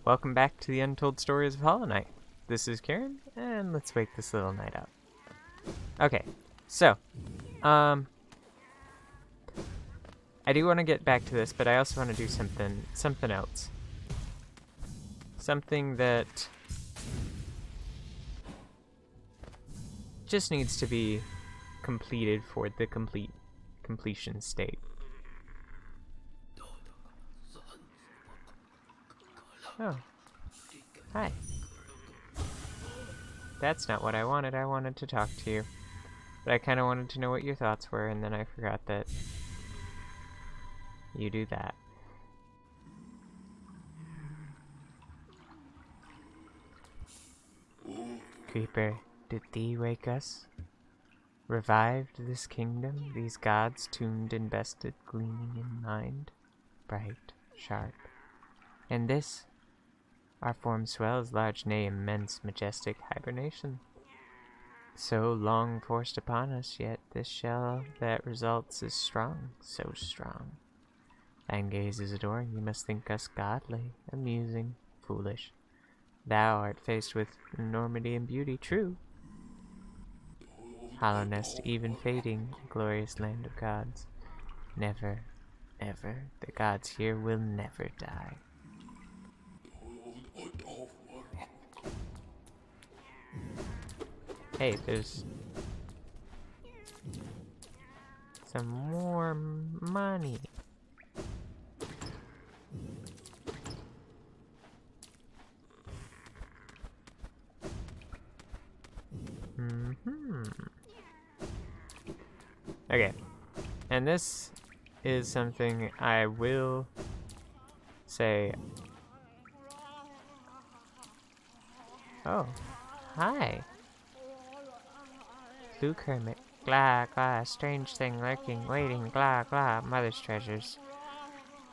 Welcome back to the Untold Stories of Hollow Knight. This is Karen, and let's wake this little knight up. Okay, so, I do want to get back to this, but I also want to do something else. Something that just needs to be completed for the completion state. Oh. Hi. That's not what I wanted. I wanted to talk to you. But I kind of wanted to know what your thoughts were, and then I forgot that you do that. Creeper, did thee wake us? Revived this kingdom, these gods tuned and bested, gleaming in mind, bright, sharp. And this? Our form swells, large, nay, immense, majestic hibernation. So long forced upon us, yet this shell that results is strong, so strong. Thine gaze is adoring, you must think us godly, amusing, foolish. Thou art faced with enormity and beauty, true. Hollow nest, even fading, glorious land of gods. Never, ever, the gods here will never die. Hey, there's some more money. Okay, and this is something I will say. Oh, hi. Luke Hermit, glah, glah, strange thing lurking, waiting, glah, glah, mother's treasures.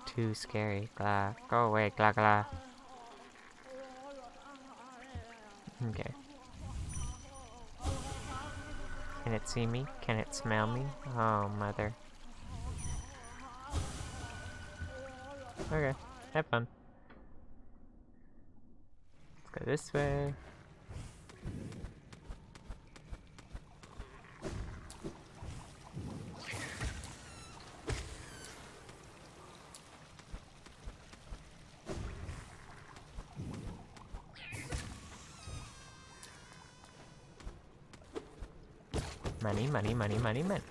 Too scary, glah, go away, glah, glah. Okay. Can it see me? Can it smell me? Oh, mother. Okay, have fun. Let's go this way. Money, money, money, money, money.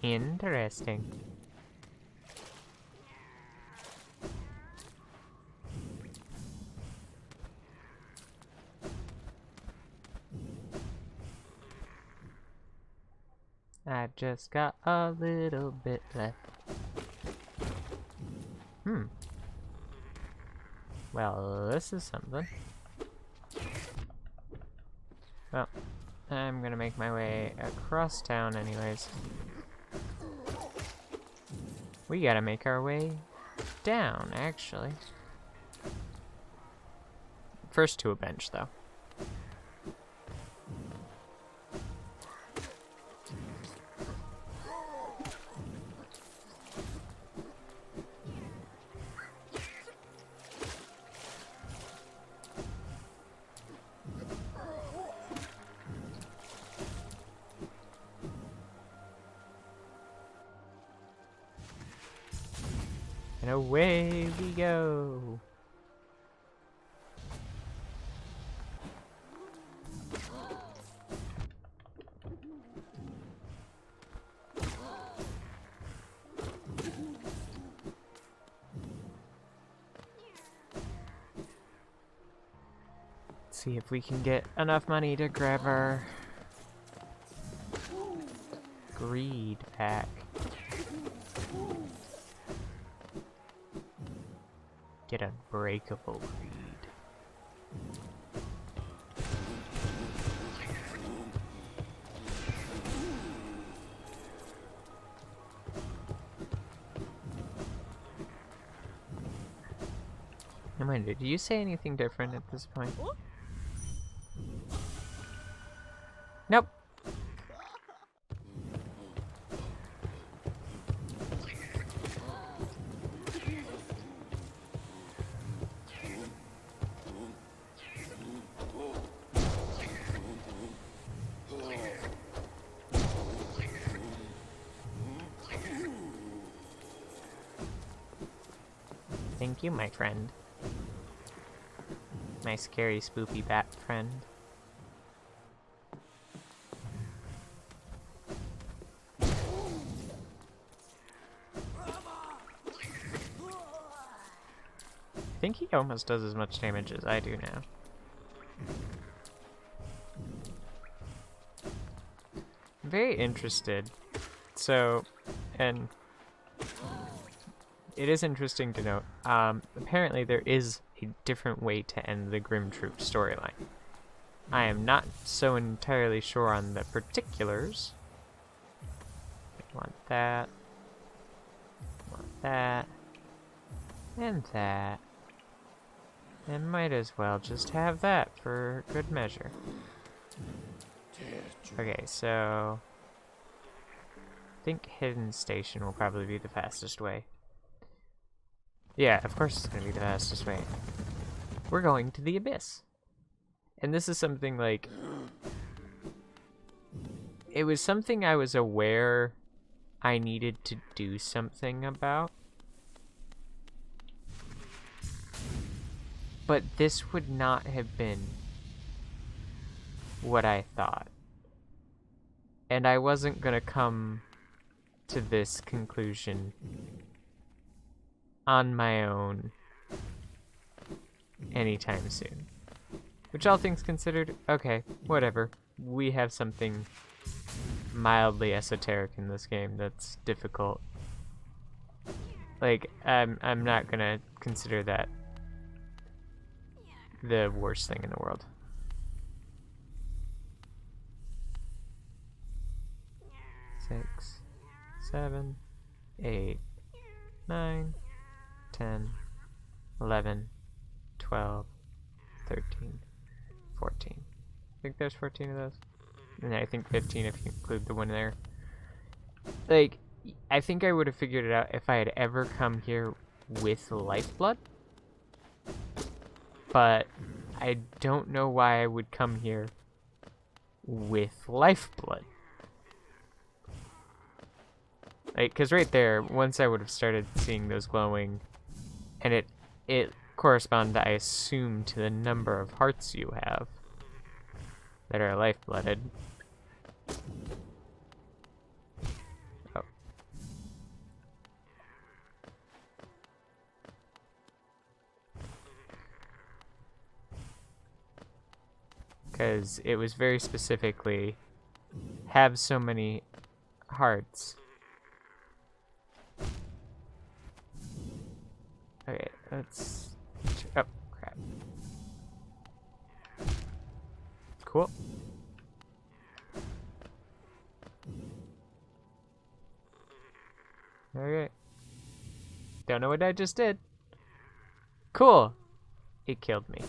Interesting. I just got a little bit left. Well, this is something. Well, I'm gonna make my way across town anyways. We gotta make our way down, actually. First to a bench, though. And away we go. Let's see if we can get enough money to grab our greed pack. Get Unbreakable Reed. I wonder, do you say anything different at this point? Nope. Thank you, my friend. My scary, spoopy bat friend. I think he almost does as much damage as I do now. I'm very interested. So, and it is interesting to note, apparently there is a different way to end the Grim Troop storyline. I am not so entirely sure on the particulars. Want that. Want that. And that. And might as well just have that for good measure. Okay, so I think Hidden Station will probably be the fastest way. Yeah, of course it's going to be the fastest way. We're going to the Abyss. And this is something like... It was something I was aware I needed to do something about. But this would not have been what I thought. And I wasn't going to come to this conclusion on my own anytime soon. Which, all things considered, okay, whatever. We have something mildly esoteric in this game that's difficult. Like, I'm not gonna consider that the worst thing in the world. Six, 7, 8, 9, 10, 11, 12, 13, 14. I think there's 14 of those. And I think 15 if you include the one there. Like, I think I would have figured it out if I had ever come here with Lifeblood. But I don't know why I would come here with Lifeblood. Like, because right there, once I would have started seeing those glowing, and it corresponded, I assume, to the number of hearts you have that are life-blooded. Oh. Because it was very specifically, have so many hearts. Okay, let's... Oh, crap. Cool. Okay. Don't know what I just did. Cool. It killed me.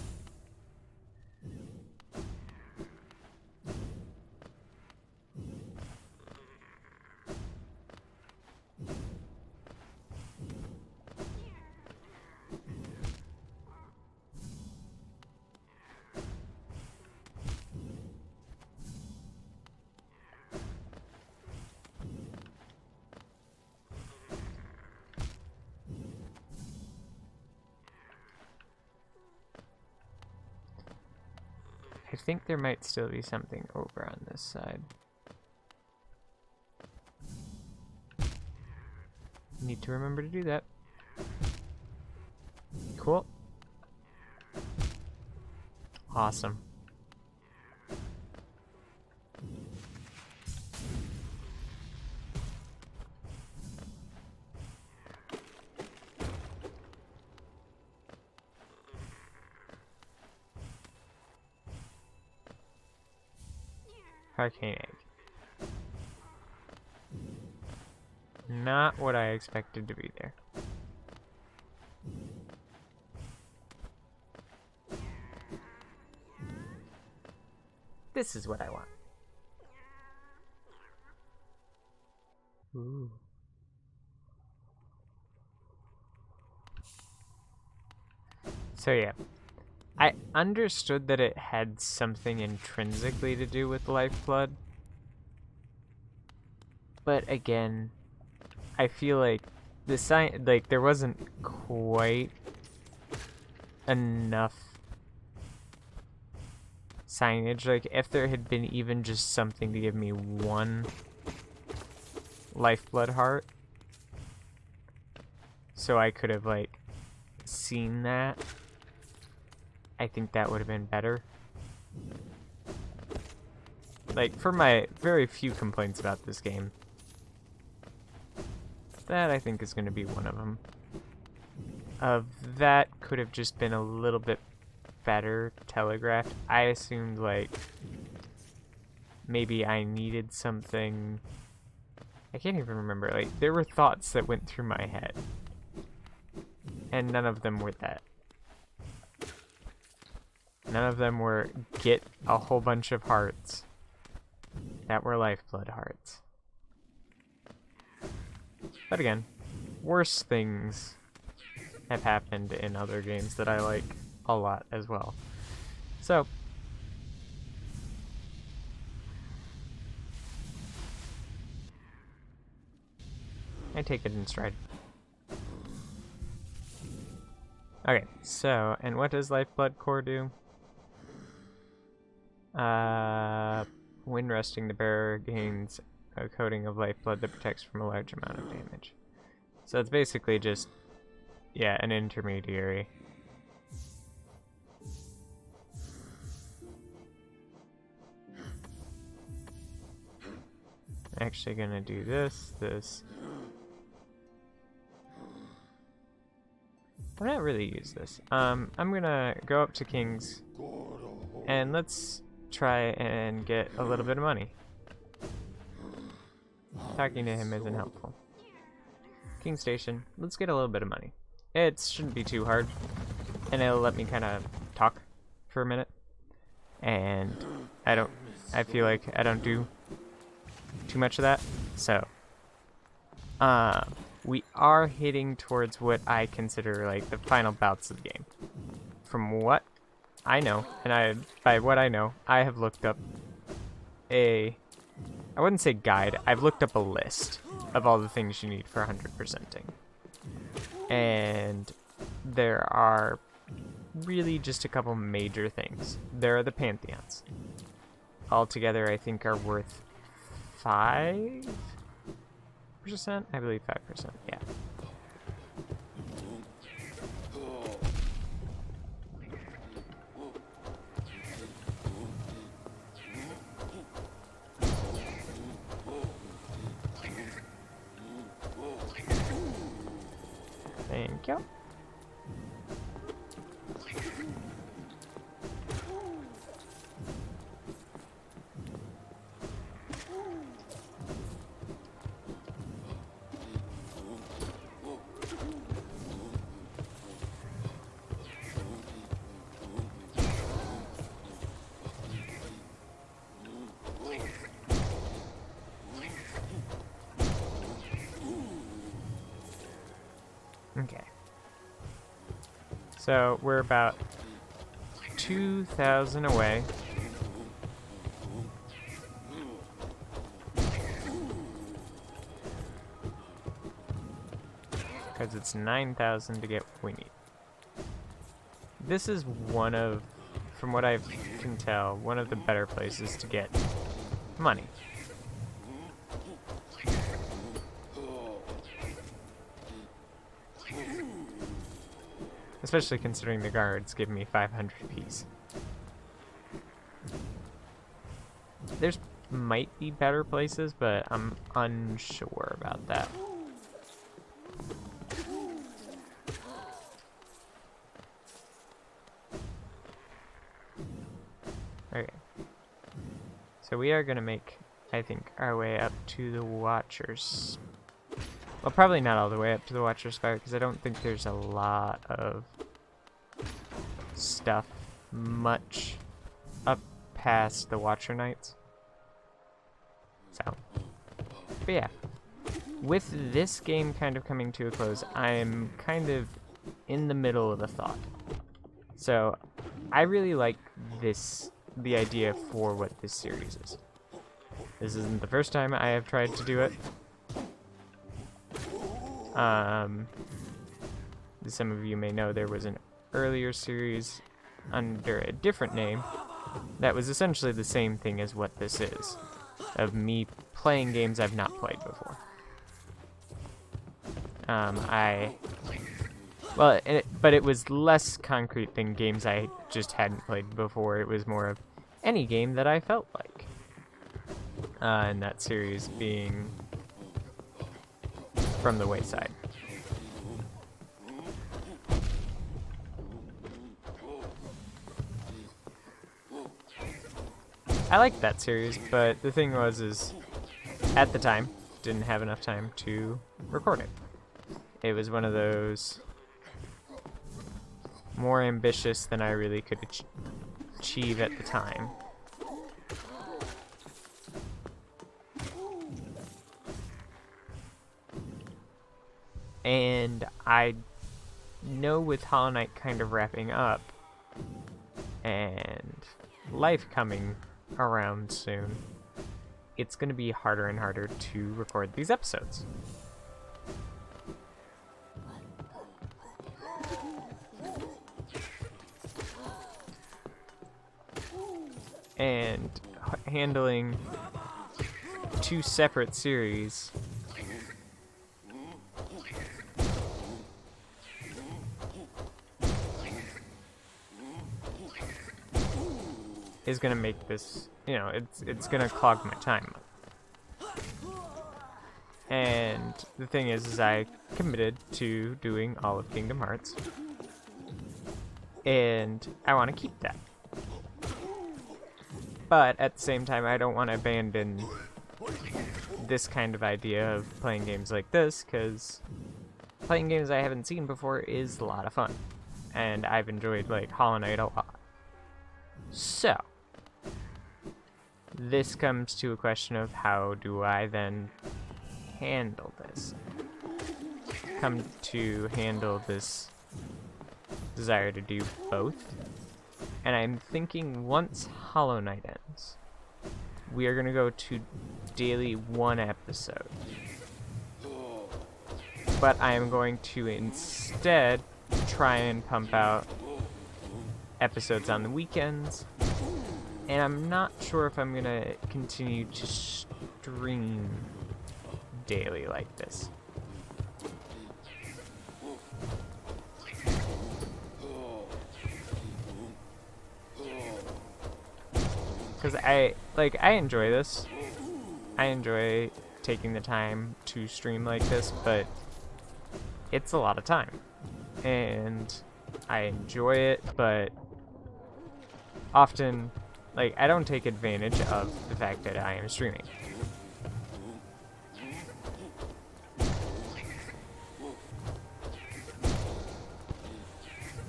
I think there might still be something over on this side. Need to remember to do that. Cool. Awesome. Arcane egg. Not what I expected to be there. This is what I want. Ooh. So yeah, I understood that it had something intrinsically to do with lifeblood. But again, I feel like there wasn't quite enough signage. Like, if there had been even just something to give me one lifeblood heart, so I could have, like, seen that, I think that would have been better. Like, for my very few complaints about this game, that I think is going to be one of them. That could have just been a little bit better telegraphed. I assumed, like, maybe I needed something. I can't even remember. Like, there were thoughts that went through my head, and none of them were that. None of them were get a whole bunch of hearts that were lifeblood hearts. But again, worse things have happened in other games that I like a lot as well. So, I take it in stride. Okay, so, and what does Lifeblood Core do? When resting, the bearer gains a coating of lifeblood that protects from a large amount of damage. So it's basically just, yeah, an intermediary. Actually gonna do this. I'm not really use this. I'm gonna go up to King's and let's try and get a little bit of money. Talking to him isn't helpful. King Station, let's get a little bit of money. It shouldn't be too hard, and it'll let me kind of talk for a minute. And I feel like I don't do too much of that. So, we are hitting towards what I consider like the final bouts of the game. From what I know, and by what I know, I have looked up I wouldn't say guide, I've looked up a list of all the things you need for 100%ing. And there are really just a couple major things. There are the Pantheons. Altogether, I think are worth 5%? I believe 5%, yeah. Thank you. Okay. So we're about 2,000 away. Because it's 9,000 to get what we need. This is one of, from what I can tell, one of the better places to get money. Especially considering the guards give me 500 apiece. There's might be better places, but I'm unsure about that. Okay. So we are going to make, I think, our way up to the Watcher's. Well, probably not all the way up to the Watcher's Spire, because I don't think there's a lot of stuff much up past the Watcher Knights. So, but yeah. With this game kind of coming to a close, I'm kind of in the middle of a thought. So, I really like the idea for what this series is. This isn't the first time I have tried to do it. As some of you may know, there was an earlier series under a different name that was essentially the same thing as what this is, of me playing games I've not played before. But it was less concrete than games I just hadn't played before. It was more of any game that I felt like. And that series being From the Wayside. I liked that series, but the thing was, at the time, didn't have enough time to record it. It was one of those more ambitious than I really could achieve at the time. And I know with Hollow Knight kind of wrapping up and life coming around soon, it's going to be harder and harder to record these episodes. And handling two separate series is going to make this, it's going to clog my time up. And the thing is I committed to doing all of Kingdom Hearts, and I want to keep that. But at the same time, I don't want to abandon this kind of idea of playing games like this, because playing games I haven't seen before is a lot of fun. And I've enjoyed, like, Hollow Knight a lot. So, this comes to a question of how do I then handle this? Come to handle this desire to do both. And I'm thinking once Hollow Knight ends, we are going to go to daily 1 episode. But I am going to instead try and pump out episodes on the weekends. And I'm not sure if I'm going to continue to stream daily like this. Because I enjoy this. I enjoy taking the time to stream like this, but it's a lot of time. And I enjoy it, but often, I don't take advantage of the fact that I am streaming.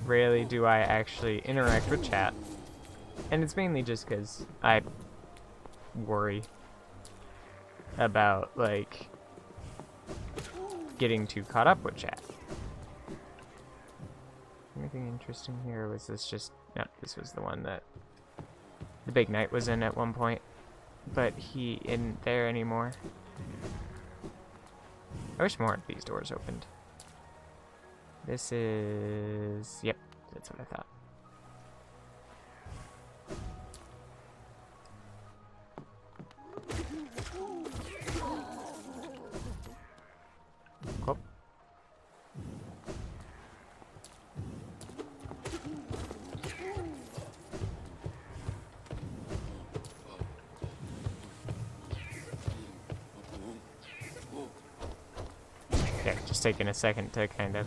Rarely do I actually interact with chat. And it's mainly just because I worry about, getting too caught up with chat. Anything interesting here? Or was this just... No, this was the one that the Big Knight was in at one point. But he isn't there anymore. I wish more of these doors opened. This is... Yep, that's what I thought. Cool. Okay, just taking a second to kind of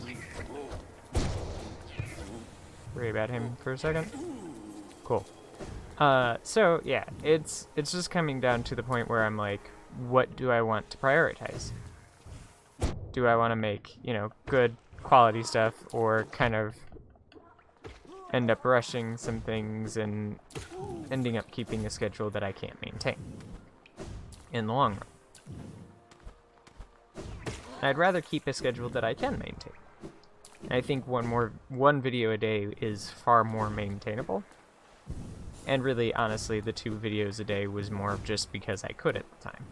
worry about him for a second. Cool. So yeah, it's just coming down to the point where I'm like, what do I want to prioritize? Do I want to make, good quality stuff, or kind of end up rushing some things and ending up keeping a schedule that I can't maintain in the long run? I'd rather keep a schedule that I can maintain. I think one video a day is far more maintainable. And really, honestly, the 2 videos a day was more just because I could at the time.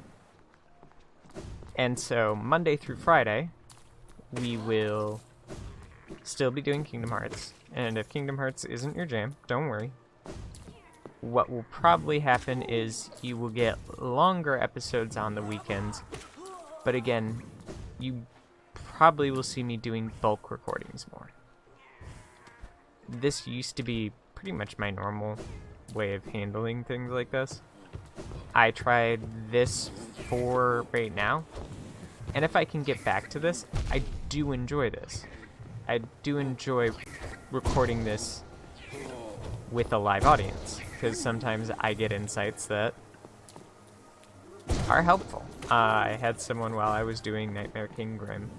And so, Monday through Friday, we will still be doing Kingdom Hearts. And if Kingdom Hearts isn't your jam, don't worry. What will probably happen is you will get longer episodes on the weekends. But again, you probably will see me doing bulk recordings more. This used to be pretty much my normal way of handling things like this. I tried this for right now, and if I can get back to this, I do enjoy this. I do enjoy recording this with a live audience, because sometimes I get insights that are helpful. I had someone while I was doing Nightmare King Grim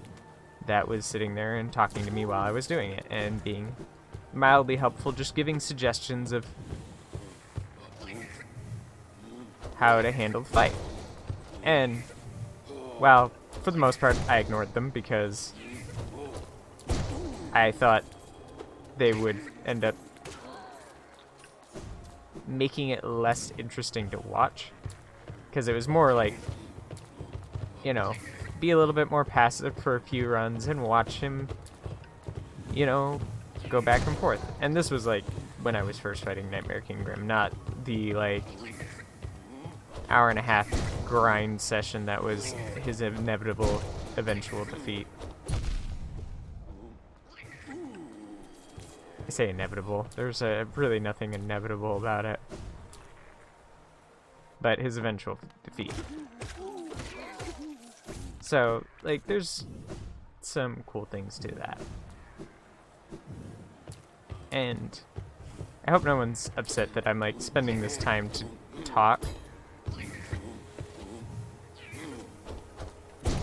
that was sitting there and talking to me while I was doing it, and being mildly helpful, just giving suggestions of how to handle the fight. And, well, for the most part, I ignored them because I thought they would end up making it less interesting to watch. Because it was more like, be a little bit more passive for a few runs and watch him, go back and forth. And this was like when I was first fighting Nightmare King Grim, not the like hour-and-a-half grind session that was his inevitable eventual defeat. I say inevitable. There's really nothing inevitable about it. But his eventual defeat. So, like, there's some cool things to that. And I hope no one's upset that I'm, like, spending this time to talk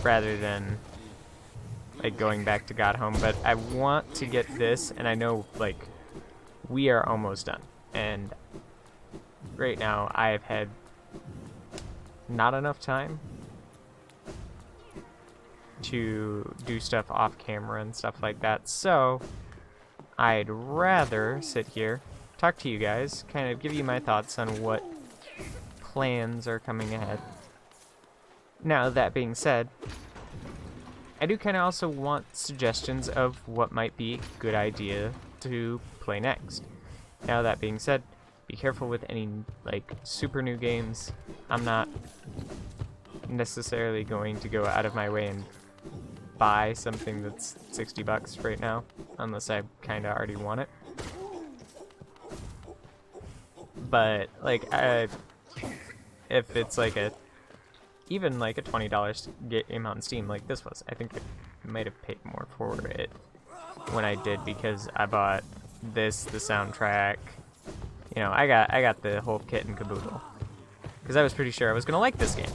rather than, like, going back to God Home. But I want to get this, and I know, like, we are almost done. And right now, I have had not enough time to do stuff off camera and stuff like that, so I'd rather sit here, talk to you guys, kind of give you my thoughts on what plans are coming ahead. Now, that being said, I do kind of also want suggestions of what might be a good idea to play next. Now, that being said, be careful with any, like, super new games. I'm not necessarily going to go out of my way and buy something that's $60 right now, unless I kind of already want it. But, like, if it's like even like a $20 game on Steam like this was, I think I might have paid more for it when I did, because I bought this, the soundtrack, I got the whole kit and caboodle, because I was pretty sure I was gonna like this game.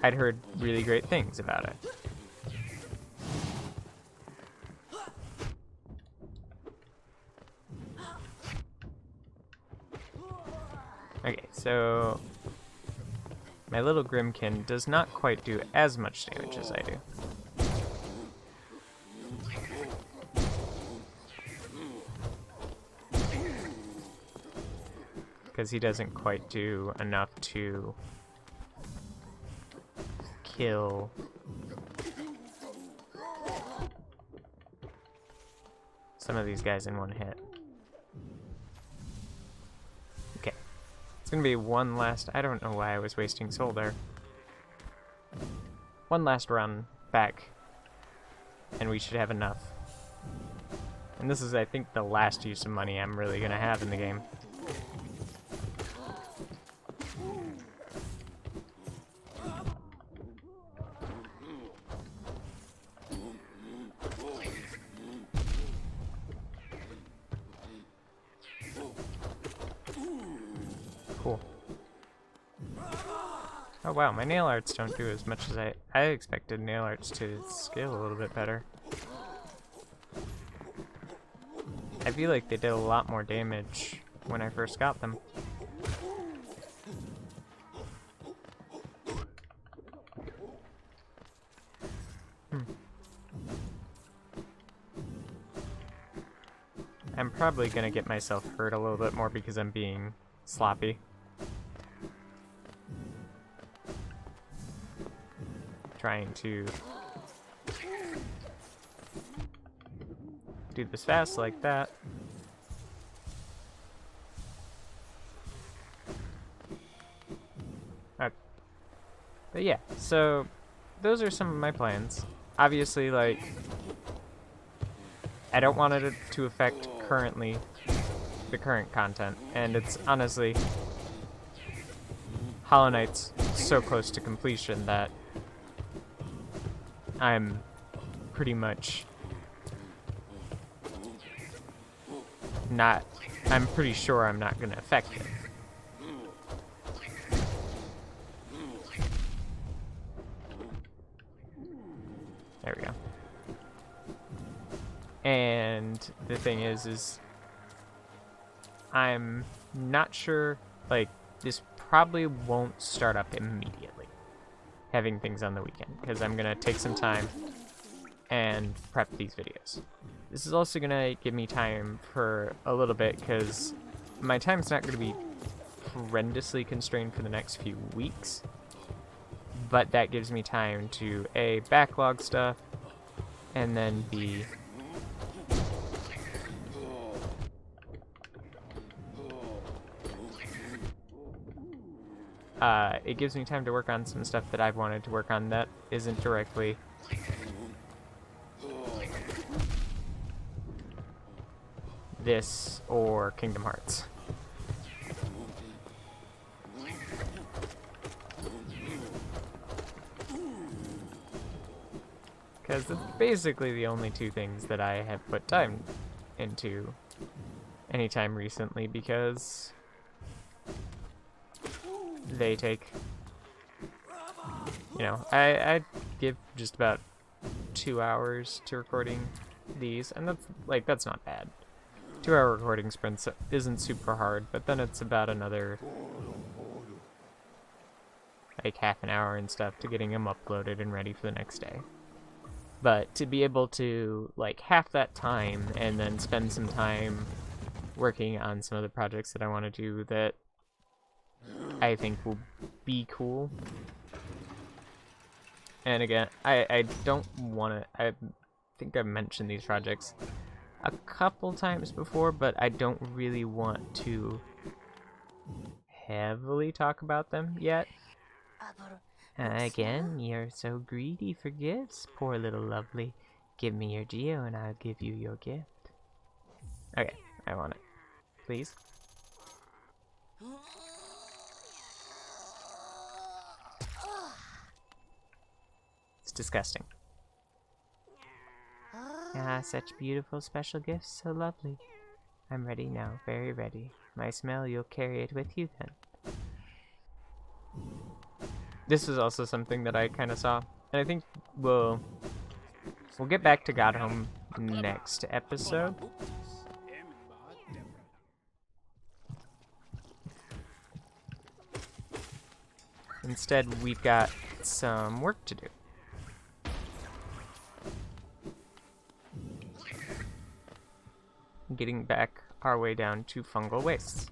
I'd heard really great things about it. Okay, so my little Grimkin does not quite do as much damage as I do. Because he doesn't quite do enough to kill some of these guys in one hit. Okay. It's gonna be one last... I don't know why I was wasting soul there. One last run back, and we should have enough. And this is, I think, the last use of money I'm really gonna have in the game. Cool. Oh wow, my nail arts don't do as much as I expected nail arts to scale a little bit better. I feel like they did a lot more damage when I first got them. I'm probably gonna get myself hurt a little bit more because I'm being sloppy. Trying to do this fast like that. But yeah, so those are some of my plans. Obviously, like, I don't want it to affect the current content, and it's honestly, Hollow Knight's so close to completion that I'm pretty much I'm pretty sure I'm not going to affect it. There we go. And the thing is I'm not sure, like, this probably won't start up immediately, having things on the weekend, because I'm going to take some time and prep these videos. This is also going to give me time for a little bit, because my time's not going to be horrendously constrained for the next few weeks, but that gives me time to A, backlog stuff, and then B, it gives me time to work on some stuff that I've wanted to work on that isn't directly this or Kingdom Hearts. Because it's basically the only two things that I have put time into anytime recently, because they take, you know, I give just about 2 hours to recording these, and that's not bad. 2-hour recording sprints isn't super hard, but then it's about another like half an hour and stuff to getting them uploaded and ready for the next day. But to be able to, like, half that time and then spend some time working on some of the projects that I want to do that I think will be cool. And again, I don't want to, I think I've mentioned these projects a couple times before, but I don't really want to heavily talk about them yet. Again, you're so greedy for gifts, poor little lovely. Give me your Geo and I'll give you your gift. Okay, I want it. Please. It's disgusting. Ah, such beautiful special gifts, so lovely. I'm ready now, very ready. My smell, you'll carry it with you then. This is also something that I kind of saw, and I think we'll get back to God Home next episode. Instead, we've got some work to do. Getting back our way down to fungal wastes.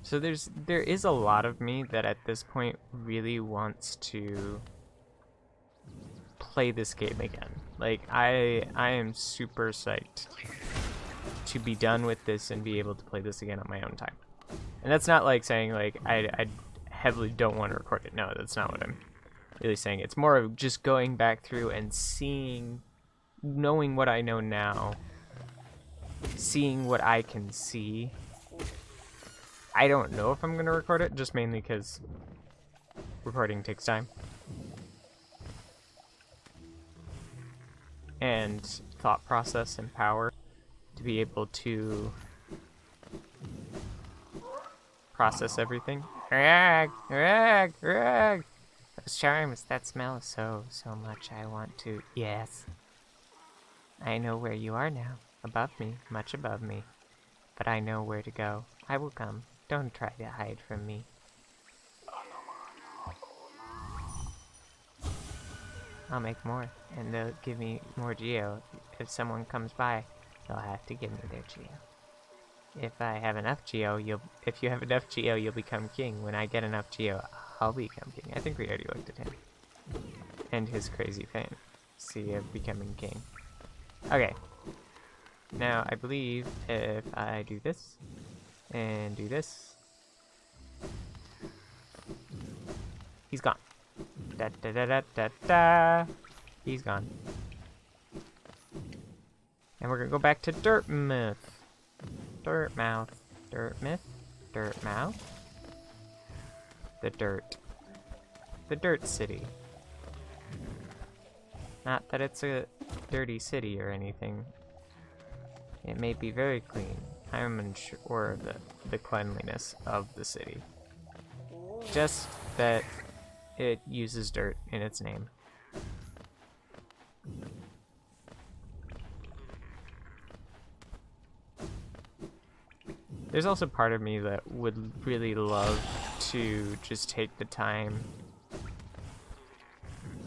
So there is a lot of me that at this point really wants to play this game again. Like, I am super psyched to be done with this and be able to play this again on my own time. And that's not like saying like I heavily don't want to record it. No, that's not what I'm really saying. It's more of just going back through and knowing what I know now, seeing what I can see, I don't know if I'm going to record it, just mainly because recording takes time. And thought process and power to be able to process everything. Rag! Rag! Rag! Those charms, that smell so much I want to... Yes. I know where you are now. Above me, much above me. But I know where to go. I will come. Don't try to hide from me. I'll make more, and they'll give me more geo. If someone comes by, they'll have to give me their geo. If I have enough geo, if you have enough geo, you'll become king. When I get enough geo, I'll become king. I think we already looked at him. And his crazy fantasy of becoming king. Okay. Now, I believe if I do this, and do this, he's gone. Da da da da da da. He's gone. And we're gonna go back to Dirtmouth. Dirtmouth. Dirtmouth. Dirtmouth. The dirt. The dirt city. Not that it's a dirty city or anything. It may be very clean. I'm unsure of the cleanliness of the city. Just that it uses dirt in its name. There's also part of me that would really love to just take the time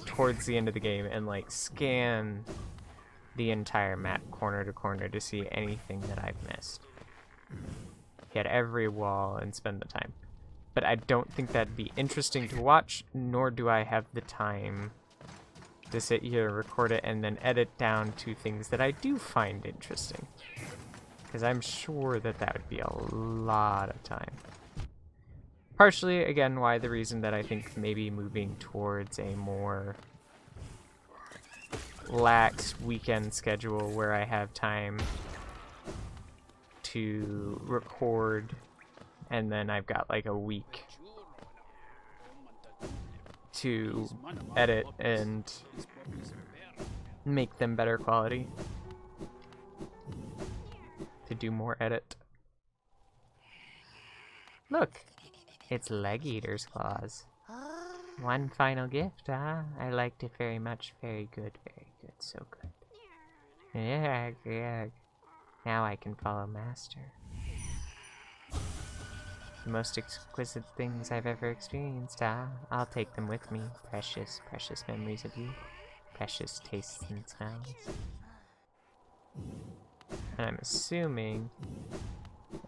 towards the end of the game and like scan the entire map corner to corner to see anything that I've missed. Hit every wall and spend the time. But I don't think that'd be interesting to watch, nor do I have the time to sit here, record it, and then edit down to things that I do find interesting. Because I'm sure that that would be a lot of time. Partially, again, why the reason that I think maybe moving towards a more lax weekend schedule where I have time to record and then I've got like a week to edit and make them better quality, to do more edit. Look, it's Leg Eater's claws. One final gift, ah? I liked it very much. Very good, so good. Yeah, yeah. Now I can follow Master. The most exquisite things I've ever experienced, ah? I'll take them with me. Precious, precious memories of you. Precious tastes and smells. And I'm assuming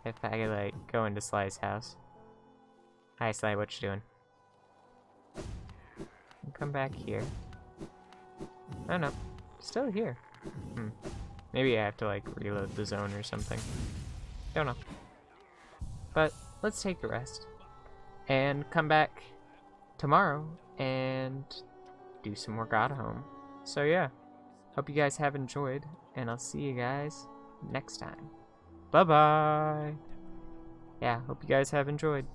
if I, like, go into Sly's house. Hi, Sly, what you doing? Come back here. Oh no, still here. Maybe I have to like reload the zone or something. Don't know. But let's take a rest and come back tomorrow and do some more God Home. So yeah, hope you guys have enjoyed, and I'll see you guys next time. Bye bye. Yeah, hope you guys have enjoyed.